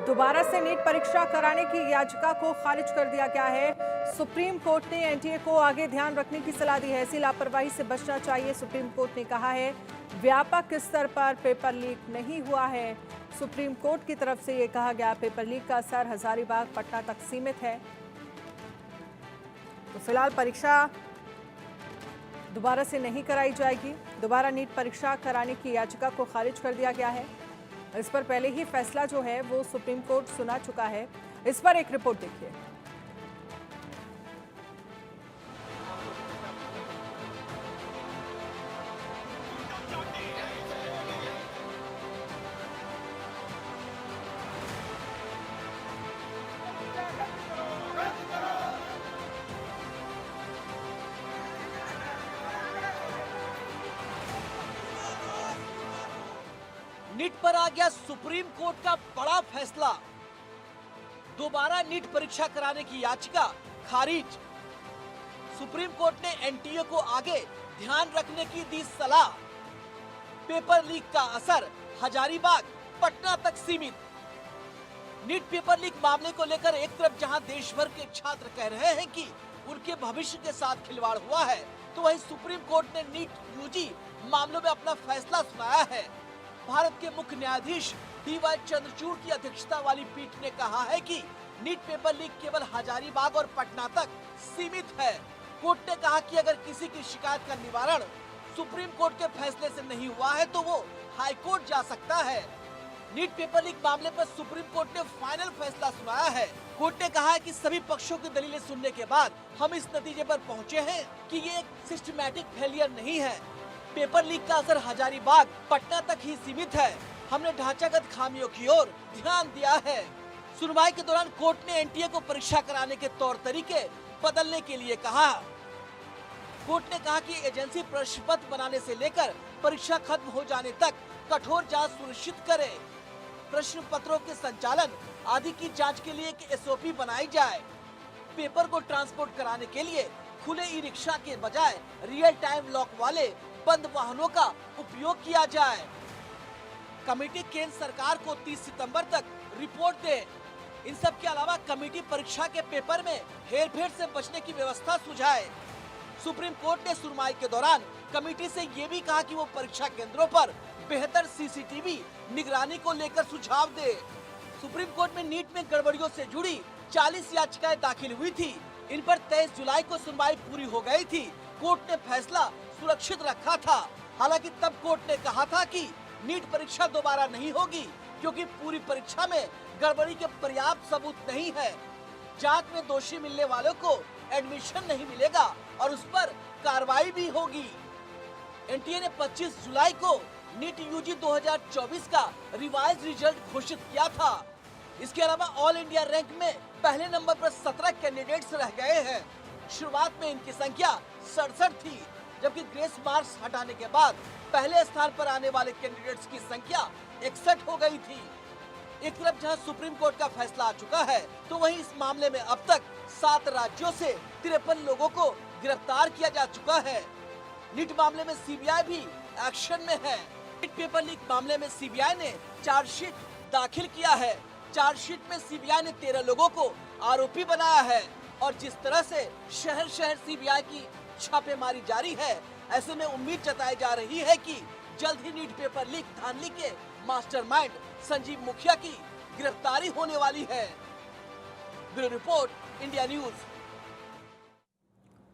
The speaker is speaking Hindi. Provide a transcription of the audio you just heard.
दोबारा से नीट परीक्षा कराने की याचिका को खारिज कर दिया गया है। सुप्रीम कोर्ट ने एनटीए को आगे ध्यान रखने की सलाह दी है। ऐसी लापरवाही से बचना चाहिए, सुप्रीम कोर्ट ने कहा है। व्यापक स्तर पर पेपर लीक नहीं हुआ है। सुप्रीम कोर्ट की तरफ से यह कहा गया, पेपर लीक का असर हजारीबाग पटना तक सीमित है। तो फिलहाल परीक्षा दोबारा से नहीं कराई जाएगी। दोबारा नीट परीक्षा कराने की याचिका को खारिज कर दिया गया है। इस पर पहले ही फैसला जो है वो सुप्रीम कोर्ट सुना चुका है। इस पर एक रिपोर्ट देखिए। नीट पर आ गया सुप्रीम कोर्ट का बड़ा फैसला। दोबारा नीट परीक्षा कराने की याचिका खारिज। सुप्रीम कोर्ट ने एनटीए को आगे ध्यान रखने की दी सलाह। पेपर लीक का असर हजारीबाग पटना तक सीमित। नीट पेपर लीक मामले को लेकर एक तरफ जहां देश भर के छात्र कह रहे हैं कि उनके भविष्य के साथ खिलवाड़ हुआ है, तो वहीं सुप्रीम कोर्ट ने नीट यूजी मामलों में अपना फैसला सुनाया है। भारत के मुख्य न्यायाधीश डीवाई चंद्रचूड़ की अध्यक्षता वाली पीठ ने कहा है कि नीट पेपर लीक केवल हजारीबाग और पटना तक सीमित है। कोर्ट ने कहा कि अगर किसी की शिकायत का निवारण सुप्रीम कोर्ट के फैसले से नहीं हुआ है तो वो हाई कोर्ट जा सकता है। नीट पेपर लीक मामले पर सुप्रीम कोर्ट ने फाइनल फैसला सुनाया है। कोर्ट ने कहा है कि सभी पक्षों की दलीलें सुनने के बाद हम इस नतीजे पर पहुंचे हैं कि ये एक सिस्टमैटिक फेलियर नहीं है। पेपर लीक का असर हजारीबाग पटना तक ही सीमित है। हमने ढांचागत खामियों की ओर ध्यान दिया है। सुनवाई के दौरान कोर्ट ने एनटीए को परीक्षा कराने के तौर तरीके बदलने के लिए कहा। कोर्ट ने कहा कि एजेंसी प्रश्न पत्र बनाने से लेकर परीक्षा खत्म हो जाने तक कठोर जांच सुनिश्चित करे। प्रश्न पत्रों के संचालन आदि की जांच के लिए एक एसओपी बनाई जाए। पेपर को ट्रांसपोर्ट कराने के लिए खुले ई रिक्शा के बजाय रियल टाइम लॉक वाले बंद वाहनों का उपयोग किया जाए। कमेटी केंद्र सरकार को 30 सितंबर तक रिपोर्ट दे। इन सब के अलावा कमेटी परीक्षा के पेपर में हेरफेर से बचने की व्यवस्था सुझाए। सुप्रीम कोर्ट ने सुनवाई के दौरान कमेटी से ये भी कहा कि वो परीक्षा केंद्रों पर बेहतर सीसीटीवी निगरानी को लेकर सुझाव दे। सुप्रीम कोर्ट में नीट में गड़बड़ियों से जुड़ी 40 याचिकाएं दाखिल हुई थी। इन पर 23 जुलाई को सुनवाई पूरी हो गई थी। कोर्ट ने फैसला सुरक्षित रखा था। हालांकि तब कोर्ट ने कहा था कि नीट परीक्षा दोबारा नहीं होगी क्योंकि पूरी परीक्षा में गड़बड़ी के पर्याप्त सबूत नहीं है। जांच में दोषी मिलने वालों को एडमिशन नहीं मिलेगा और उस पर कार्रवाई भी होगी। एनटीए ने 25 जुलाई को नीट यूजी 2024 का रिवाइज रिजल्ट घोषित किया था। इसके अलावा ऑल इंडिया रैंक में पहले नंबर पर 17 कैंडिडेट्स रह गए हैं। शुरुआत में इनकी संख्या 67 थी, जबकि ग्रेस मार्क्स हटाने के बाद पहले स्थान पर आने वाले कैंडिडेट्स की संख्या 61 हो गई थी। एक तरफ जहां सुप्रीम कोर्ट का फैसला आ चुका है, तो वहीं इस मामले में अब तक 7 राज्यों से 53 लोगों को गिरफ्तार किया जा चुका है। नीट मामले में सीबीआई भी एक्शन में है। नीट पेपर लीक मामले में सीबीआई ने चार्जशीट दाखिल किया है। चार्जशीट में सीबीआई ने 13 लोगों को आरोपी बनाया है और जिस तरह से शहर शहर सीबीआई की छापेमारी जारी है, ऐसे में उम्मीद जताई जा रही है कि जल्द ही नीट पेपर लीक धांधली के मास्टरमाइंड संजीव मुखिया की गिरफ्तारी होने वाली है। Bureau report, India news.